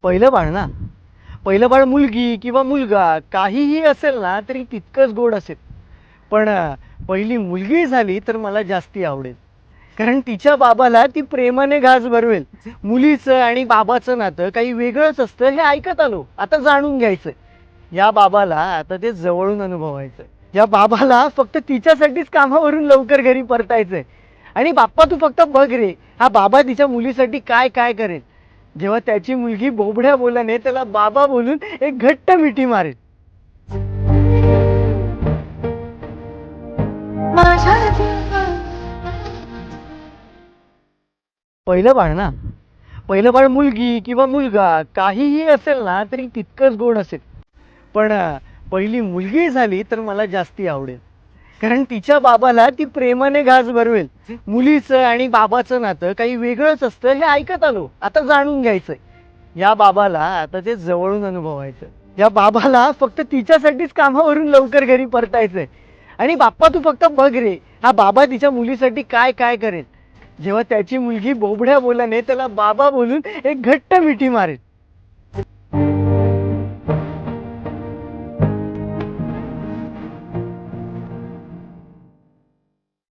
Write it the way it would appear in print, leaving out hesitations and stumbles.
पहिलं बाळ ना, पहिलं बाळ मुलगी किंवा मुलगा काहीही असेल ना तरी तितकंच गोड असेल. पण पहिली मुलगी झाली तर मला जास्ती आवडेल. कारण तिच्या बाबाला ती प्रेमाने घास भरवेल. मुलीचं आणि बाबाचं नातं काही वेगळंच असतं हे ऐकत आलो. आता जाणून घ्यायचं. या बाबाला आता ते जवळून अनुभवायचं. या बाबाला फक्त तिच्यासाठीच कामावरून लवकर घरी परतायचंय. आणि बाप्पा तू फक्त बघ रे, हा बाबा तिच्या मुलीसाठी काय काय करेल. जेव्हा त्याची मुलगी बोबड्या बोलाने त्याला बाबा बोलून एक घट्ट मिठी मारेल. माझ्या जीवा पहिलं बाळ ना, पहिलं बाळ मुलगी किंवा मुलगा काहीही असेल ना तरी तितकंच गोड असेल. पण पहिली मुलगी झाली तर मला जास्ती आवडेल. कारण तिच्या बाबाला ती प्रेमाने घास भरवेल. मुलीचं आणि बाबाचं नातं काही वेगळंच असतं हे ऐकत आलो. आता जाणून घ्यायचंय. या बाबाला आता ते जवळून अनुभवायचं. या बाबाला फक्त तिच्यासाठीच कामावरून लवकर घरी परतायचंय. आणि बाप्पा तू फक्त बघ रे, हा बाबा तिच्या मुलीसाठी काय काय करेल. जेव्हा त्याची मुलगी बोबड्या बोलाने त्याला बाबा बोलून एक घट्ट मिठी मारेल.